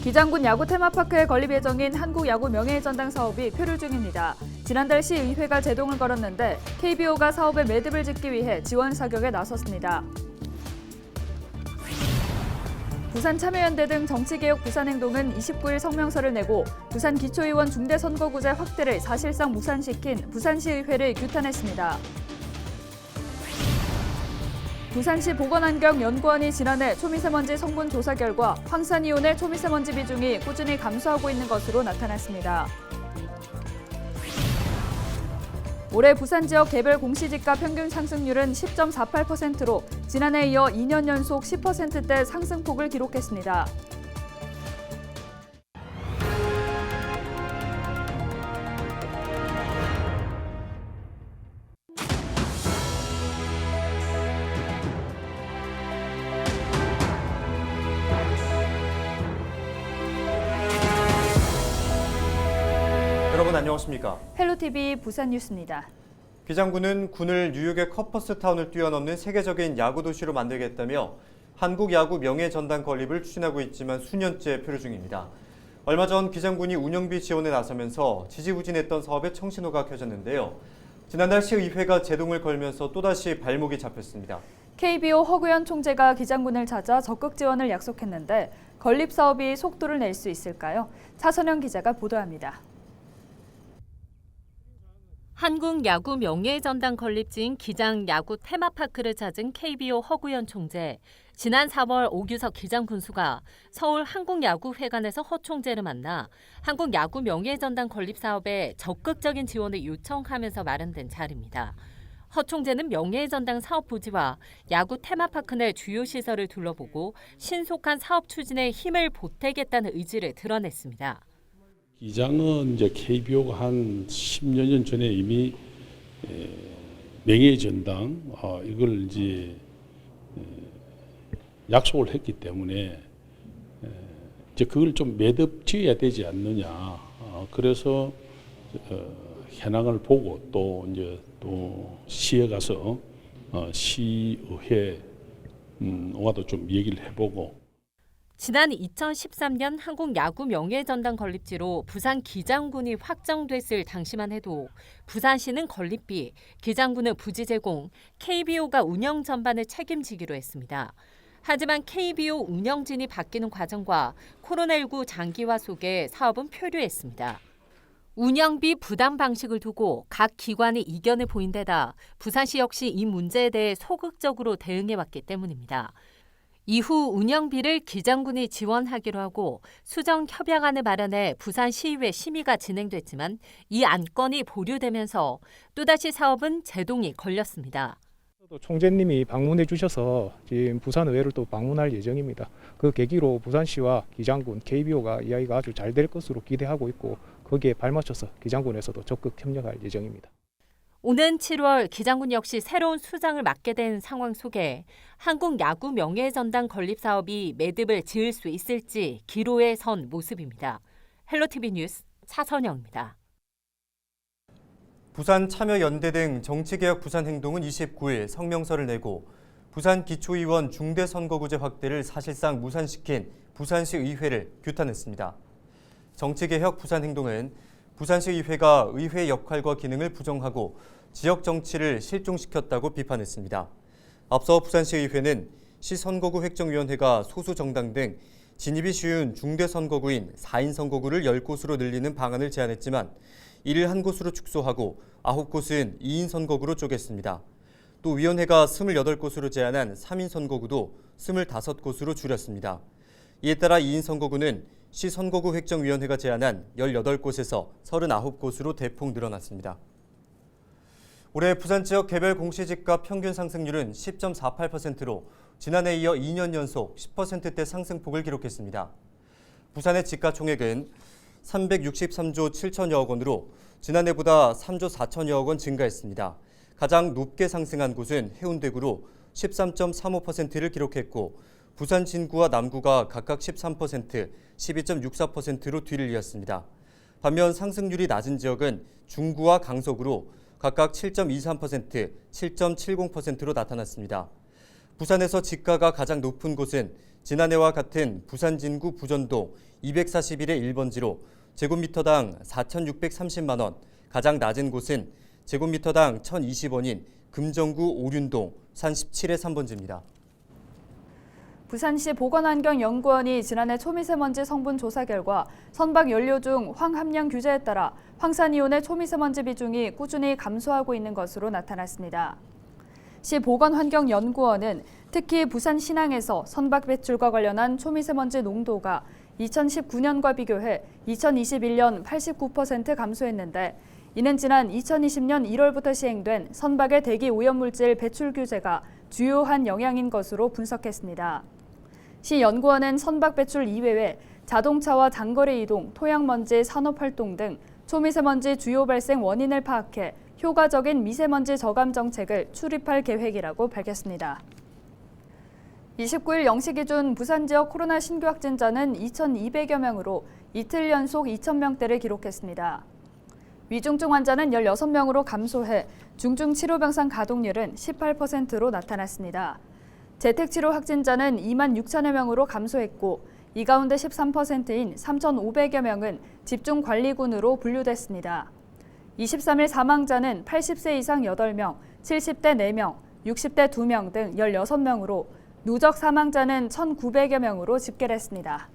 기장군 야구 테마파크에 건립 예정인 한국야구 명예전당 사업이 표류 중입니다. 지난달 시의회가 제동을 걸었는데 KBO가 사업의 매듭을 짓기 위해 지원 사격에 나섰습니다. 부산참여연대 등 정치개혁 부산행동은 29일 성명서를 내고 부산 기초의원 중대선거구제 확대를 사실상 무산시킨 부산시의회를 규탄했습니다. 부산시 보건환경연구원이 지난해 초미세먼지 성분 조사 결과 황산이온의 초미세먼지 비중이 꾸준히 감소하고 있는 것으로 나타났습니다. 올해 부산 지역 개별 공시지가 평균 상승률은 10.48%로 지난해에 이어 2년 연속 10%대 상승폭을 기록했습니다. 여러분 안녕하십니까? 헬로TV 부산 뉴스입니다. 기장군은 군을 뉴욕의 커퍼스타운을 뛰어넘는 세계적인 야구 도시로 만들겠다며 한국 야구 명예전당 건립을 추진하고 있지만 수년째 표류 중입니다. 얼마 전 기장군이 운영비 지원에 나서면서 지지부진했던 사업에 청신호가 켜졌는데요. 지난달 시의회가 제동을 걸면서 또다시 발목이 잡혔습니다. KBO 허구현 총재가 기장군을 찾아 적극 지원을 약속했는데 건립 사업이 속도를 낼 수 있을까요? 차선영 기자가 보도합니다. 한국 야구 명예전당 건립지인 기장 야구 테마파크를 찾은 KBO 허구현 총재. 지난 4월 오규석 기장 군수가 서울 한국야구회관에서 허 총재를 만나 한국 야구 명예전당 건립 사업에 적극적인 지원을 요청하면서 마련된 자리입니다. 허 총재는 명예전당 사업 부지와 야구 테마파크 내 주요 시설을 둘러보고 신속한 사업 추진에 힘을 보태겠다는 의지를 드러냈습니다. 기장은 이제 KBO가 한 10여 년 전에 이미 명예전당 이걸 이제 약속을 했기 때문에 이제 그걸 좀 매듭 지어야 되지 않느냐. 그래서 현황을 보고 또 이제 또 시에 가서 시의회와도 좀 얘기를 해보고. 지난 2013년 한국 야구 명예전당 건립지로 부산 기장군이 확정됐을 당시만 해도 부산시는 건립비, 기장군은 부지 제공, KBO가 운영 전반을 책임지기로 했습니다. 하지만 KBO 운영진이 바뀌는 과정과 코로나19 장기화 속에 사업은 표류했습니다. 운영비 부담 방식을 두고 각 기관이 이견을 보인 데다 부산시 역시 이 문제에 대해 소극적으로 대응해왔기 때문입니다. 이후 운영비를 기장군이 지원하기로 하고 수정 협약안을 마련해 부산시의회 심의가 진행됐지만 이 안건이 보류되면서 또다시 사업은 제동이 걸렸습니다. 총재님이 방문해 주셔서 지금 부산의회를 또 방문할 예정입니다. 그 계기로 부산시와 기장군, KBO가 이야기가 아주 잘 될 것으로 기대하고 있고 거기에 발맞춰서 기장군에서도 적극 협력할 예정입니다. 오는 7월 기장군 역시 새로운 수장을 맡게 된 상황 속에 한국 야구 명예전당 건립 사업이 매듭을 지을 수 있을지 기로에 선 모습입니다. 헬로TV 뉴스 차선영입니다. 부산 참여연대 등 정치개혁 부산행동은 29일 성명서를 내고 부산 기초의원 중대선거구제 확대를 사실상 무산시킨 부산시 의회를 규탄했습니다. 정치개혁 부산행동은 부산시 의회가 의회 역할과 기능을 부정하고 지역 정치를 실종시켰다고 비판했습니다. 앞서 부산시 의회는 시선거구 획정위원회가 소수 정당 등 진입이 쉬운 중대선거구인 4인 선거구를 10곳으로 늘리는 방안을 제안했지만 이를 한 곳으로 축소하고 9곳은 2인 선거구로 쪼갰습니다. 또 위원회가 28곳으로 제안한 3인 선거구도 25곳으로 줄였습니다. 이에 따라 2인 선거구는 시선거구 획정위원회가 제안한 18곳에서 39곳으로 대폭 늘어났습니다. 올해 부산 지역 개별 공시지가 평균 상승률은 10.48%로 지난해에 이어 2년 연속 10%대 상승폭을 기록했습니다. 부산의 지가총액은 363조 7천여억 원으로 지난해보다 3조 4천여억 원 증가했습니다. 가장 높게 상승한 곳은 해운대구로 13.35%를 기록했고 부산 진구와 남구가 각각 13%, 12.64%로 뒤를 이었습니다. 반면 상승률이 낮은 지역은 중구와 강서구로 각각 7.23%, 7.70%로 나타났습니다. 부산에서 지가가 가장 높은 곳은 지난해와 같은 부산 진구 부전동 241의 1번지로 제곱미터당 4,630만 원, 가장 낮은 곳은 제곱미터당 1,020원인 금정구 오륜동 산 17의 3번지입니다. 부산시 보건환경연구원이 지난해 초미세먼지 성분 조사 결과 선박 연료 중 황함량 규제에 따라 황산이온의 초미세먼지 비중이 꾸준히 감소하고 있는 것으로 나타났습니다. 시 보건환경연구원은 특히 부산 신항에서 선박 배출과 관련한 초미세먼지 농도가 2019년과 비교해 2021년 89% 감소했는데 이는 지난 2020년 1월부터 시행된 선박의 대기 오염물질 배출 규제가 주요한 영향인 것으로 분석했습니다. 시 연구원은 선박 배출 이외에 자동차와 장거리 이동, 토양먼지 산업활동 등 초미세먼지 주요 발생 원인을 파악해 효과적인 미세먼지 저감 정책을 수립할 계획이라고 밝혔습니다. 29일 0시 기준 부산 지역 코로나 신규 확진자는 2,200여 명으로 이틀 연속 2,000명대를 기록했습니다. 위중증 환자는 16명으로 감소해 중증치료병상 가동률은 18%로 나타났습니다. 재택치료 확진자는 2만 6천여 명으로 감소했고 이 가운데 13%인 3,500여 명은 집중관리군으로 분류됐습니다. 23일 사망자는 80세 이상 8명, 70대 4명, 60대 2명 등 16명으로 누적 사망자는 1,900여 명으로 집계됐습니다.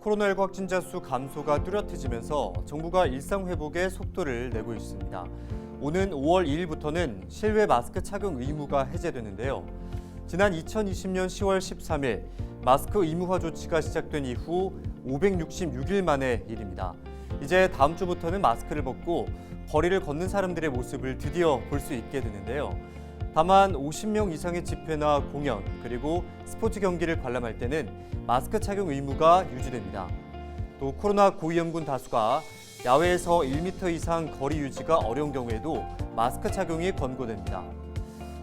코로나19 확진자 수 감소가 뚜렷해지면서 정부가 일상 회복에 속도를 내고 있습니다. 오는 5월 2일부터는 실외 마스크 착용 의무가 해제되는데요. 지난 2020년 10월 13일 마스크 의무화 조치가 시작된 이후 566일 만의 일입니다. 이제 다음 주부터는 마스크를 벗고 거리를 걷는 사람들의 모습을 드디어 볼 수 있게 되는데요. 다만 50명 이상의 집회나 공연, 그리고 스포츠 경기를 관람할 때는 마스크 착용 의무가 유지됩니다. 또 코로나 고위험군 다수가 야외에서 1m 이상 거리 유지가 어려운 경우에도 마스크 착용이 권고됩니다.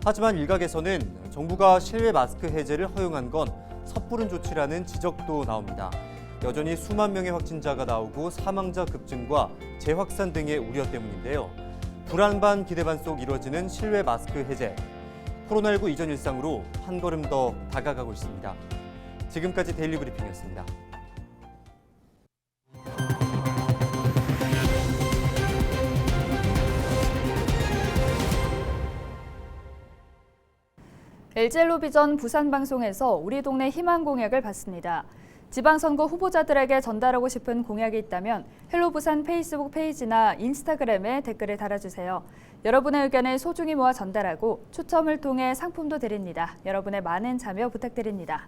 하지만 일각에서는 정부가 실외 마스크 해제를 허용한 건 섣부른 조치라는 지적도 나옵니다. 여전히 수만 명의 확진자가 나오고 사망자 급증과 재확산 등의 우려 때문인데요. 불안 반 기대 반 속 이뤄지는 실외 마스크 해제. 코로나19 이전 일상으로 한 걸음 더 다가가고 있습니다. 지금까지 데일리 브리핑이었습니다. LG엘로비전 부산방송에서 우리 동네 희망 공약을 받습니다. 지방선거 후보자들에게 전달하고 싶은 공약이 있다면 헬로부산 페이스북 페이지나 인스타그램에 댓글을 달아주세요. 여러분의 의견을 소중히 모아 전달하고 추첨을 통해 상품도 드립니다. 여러분의 많은 참여 부탁드립니다.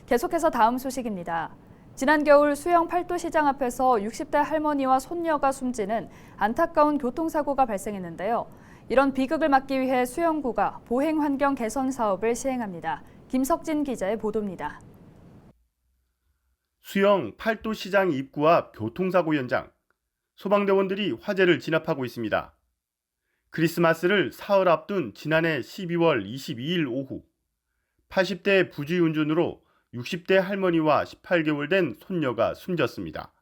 계속해서 다음 소식입니다. 지난 겨울 수영 팔도시장 앞에서 60대 할머니와 손녀가 숨지는 안타까운 교통사고가 발생했는데요. 이런 비극을 막기 위해 수영구가 보행 환경 개선 사업을 시행합니다. 김석진 기자의 보도입니다. 수영 팔도시장 입구 앞 교통사고 현장. 소방대원들이 화재를 진압하고 있습니다. 크리스마스를 사흘 앞둔 지난해 12월 22일 오후 80대 부주의 운전으로 60대 할머니와 18개월 된 손녀가 숨졌습니다.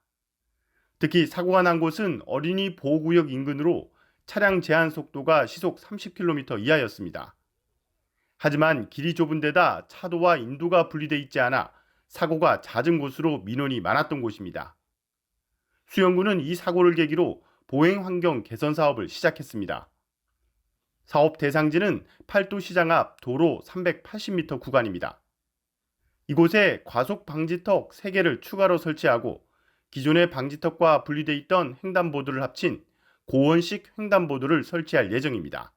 특히 사고가 난 곳은 어린이 보호구역 인근으로 차량 제한 속도가 시속 30km 이하였습니다. 하지만 길이 좁은 데다 차도와 인도가 분리돼 있지 않아 사고가 잦은 곳으로 민원이 많았던 곳입니다. 수영구는 이 사고를 계기로 보행 환경 개선 사업을 시작했습니다. 사업 대상지는 팔도시장 앞 도로 380m 구간입니다. 이곳에 과속 방지턱 3개를 추가로 설치하고 기존의 방지턱과 분리돼 있던 횡단보도를 합친 고원식 횡단보도를 설치할 예정입니다.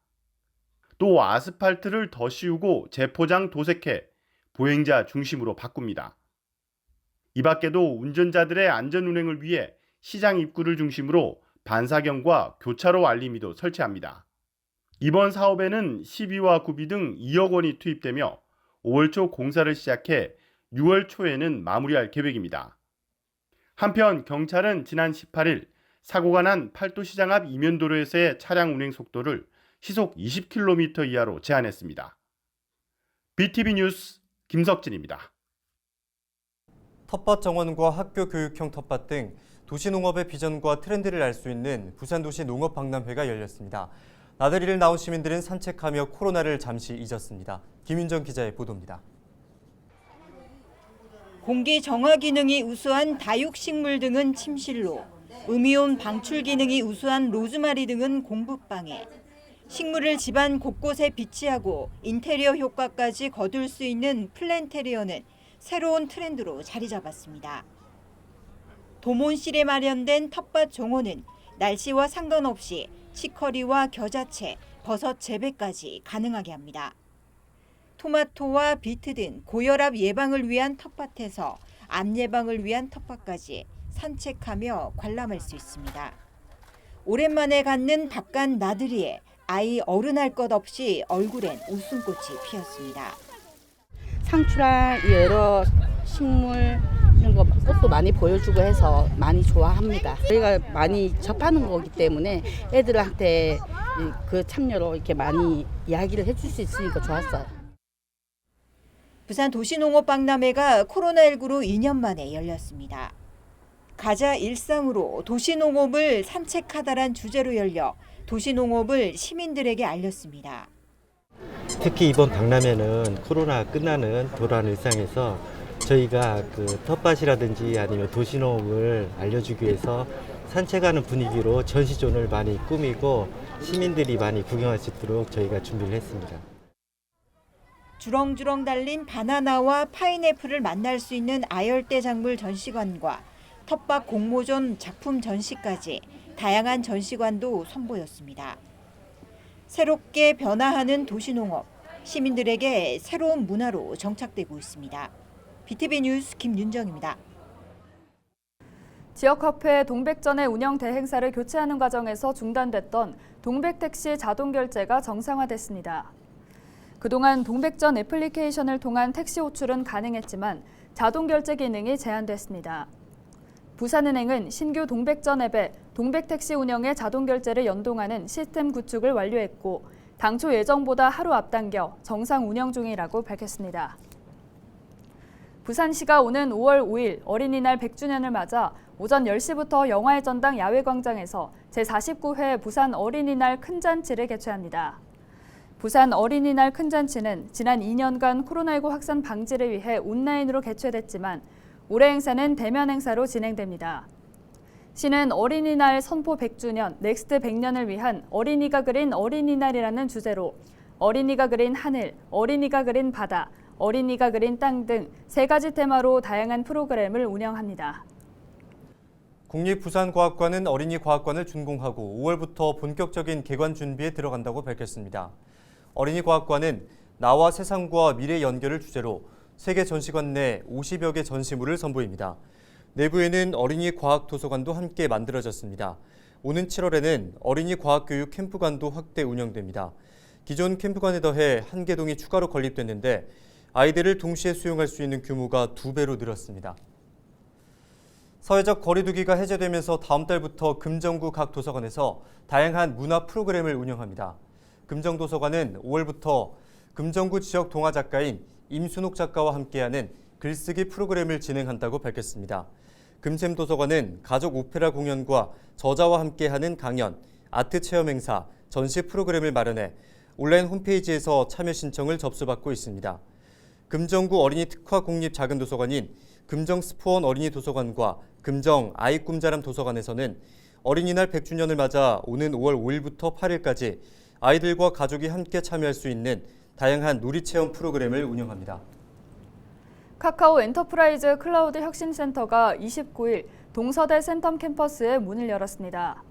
또 아스팔트를 더 씌우고 재포장 도색해 보행자 중심으로 바꿉니다. 이 밖에도 운전자들의 안전운행을 위해 시장 입구를 중심으로 반사경과 교차로 알림이도 설치합니다. 이번 사업에는 시비와 구비 등 2억 원이 투입되며 5월 초 공사를 시작해 6월 초에는 마무리할 계획입니다. 한편 경찰은 지난 18일 사고가 난 팔도시장 앞 이면도로에서의 차량 운행 속도를 시속 20km 이하로 제한했습니다. BTV 뉴스 김석진입니다. 텃밭 정원과 학교 교육형 텃밭 등 도시농업의 비전과 트렌드를 알 수 있는 부산도시 농업박람회가 열렸습니다. 나들이를 나온 시민들은 산책하며 코로나를 잠시 잊었습니다. 김윤정 기자의 보도입니다. 공기 정화 기능이 우수한 다육식물 등은 침실로, 음이온 방출 기능이 우수한 로즈마리 등은 공부방에, 식물을 집안 곳곳에 비치하고 인테리어 효과까지 거둘 수 있는 플랜테리어는 새로운 트렌드로 자리 잡았습니다. 도몬실에 마련된 텃밭 정원은 날씨와 상관없이 치커리와 겨자채, 버섯 재배까지 가능하게 합니다. 토마토와 비트 등 고혈압 예방을 위한 텃밭에서 암 예방을 위한 텃밭까지 산책하며 관람할 수 있습니다. 오랜만에 갖는 바깥 나들이에 아이 어른할 것 없이 얼굴엔 웃음꽃이 피었습니다. 상추랑 여러 식물 이런 거 꽃도 많이 보여주고 해서 많이 좋아합니다. 저희가 많이 접하는 거기 때문에 애들한테 그 참여로 이렇게 많이 이야기를 해줄 수 있으니까 좋았어요. 부산 도시농업박람회가 코로나19로 2년 만에 열렸습니다. 가자 일상으로 도시농업을 산책하다란 주제로 열려 도시농업을 시민들에게 알렸습니다. 특히 이번 박람회는 코로나 끝나는 돌아온 일상에서 저희가 그 텃밭이라든지 아니면 도시농업을 알려주기 위해서 산책하는 분위기로 전시존을 많이 꾸미고 시민들이 많이 구경할 수 있도록 저희가 준비를 했습니다. 주렁주렁 달린 바나나와 파인애플을 만날 수 있는 아열대 작물 전시관과 텃밭 공모전 작품 전시까지 다양한 전시관도 선보였습니다. 새롭게 변화하는 도시농업, 시민들에게 새로운 문화로 정착되고 있습니다. BTV 뉴스 김윤정입니다. 지역화폐 동백전의 운영 대행사를 교체하는 과정에서 중단됐던 동백택시 자동결제가 정상화됐습니다. 그동안 동백전 애플리케이션을 통한 택시 호출은 가능했지만 자동결제 기능이 제한됐습니다. 부산은행은 신규 동백전 앱에 동백택시 운영에 자동결제를 연동하는 시스템 구축을 완료했고 당초 예정보다 하루 앞당겨 정상 운영 중이라고 밝혔습니다. 부산시가 오는 5월 5일 어린이날 100주년을 맞아 오전 10시부터 영화의 전당 야외광장에서 제49회 부산 어린이날 큰잔치를 개최합니다. 부산 어린이날 큰잔치는 지난 2년간 코로나19 확산 방지를 위해 온라인으로 개최됐지만 올해 행사는 대면 행사로 진행됩니다. 시는 어린이날 선포 100주년, 넥스트 100년을 위한 어린이가 그린 어린이날이라는 주제로 어린이가 그린 하늘, 어린이가 그린 바다, 어린이가 그린 땅 등 3가지 테마로 다양한 프로그램을 운영합니다. 국립부산과학관은 어린이과학관을 준공하고 5월부터 본격적인 개관 준비에 들어간다고 밝혔습니다. 어린이과학관은 나와 세상과 미래 연결을 주제로 세계 전시관 내 50여 개 전시물을 선보입니다. 내부에는 어린이 과학 도서관도 함께 만들어졌습니다. 오는 7월에는 어린이 과학교육 캠프관도 확대 운영됩니다. 기존 캠프관에 더해 한개동이 추가로 건립됐는데 아이들을 동시에 수용할 수 있는 규모가 2배로 늘었습니다. 사회적 거리두기가 해제되면서 다음 달부터 금정구 각 도서관에서 다양한 문화 프로그램을 운영합니다. 금정도서관은 5월부터 금정구 지역 동화 작가인 임순옥 작가와 함께하는 글쓰기 프로그램을 진행한다고 밝혔습니다. 금샘도서관은 가족 오페라 공연과 저자와 함께하는 강연, 아트 체험 행사, 전시 프로그램을 마련해 온라인 홈페이지에서 참여 신청을 접수받고 있습니다. 금정구 어린이 특화 공립 작은도서관인 금정스포원 어린이 도서관과 금정 아이 꿈자람 도서관에서는 어린이날 100주년을 맞아 오는 5월 5일부터 8일까지 아이들과 가족이 함께 참여할 수 있는 다양한 놀이체험 프로그램을 운영합니다. 카카오 엔터프라이즈 클라우드 혁신센터가 29일 동서대 센텀 캠퍼스에 문을 열었습니다.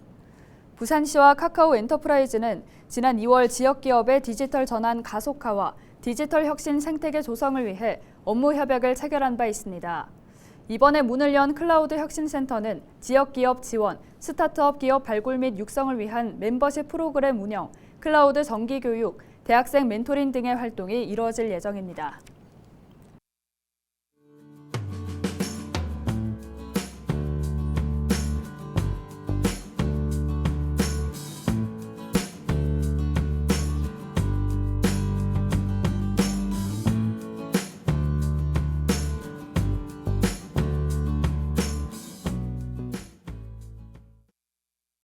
부산시와 카카오 엔터프라이즈는 지난 2월 지역기업의 디지털 전환 가속화와 디지털 혁신 생태계 조성을 위해 업무 협약을 체결한 바 있습니다. 이번에 문을 연 클라우드 혁신센터는 지역기업 지원, 스타트업 기업 발굴 및 육성을 위한 멤버십 프로그램 운영, 클라우드 정기교육, 대학생 멘토링 등의 활동이 이루어질 예정입니다.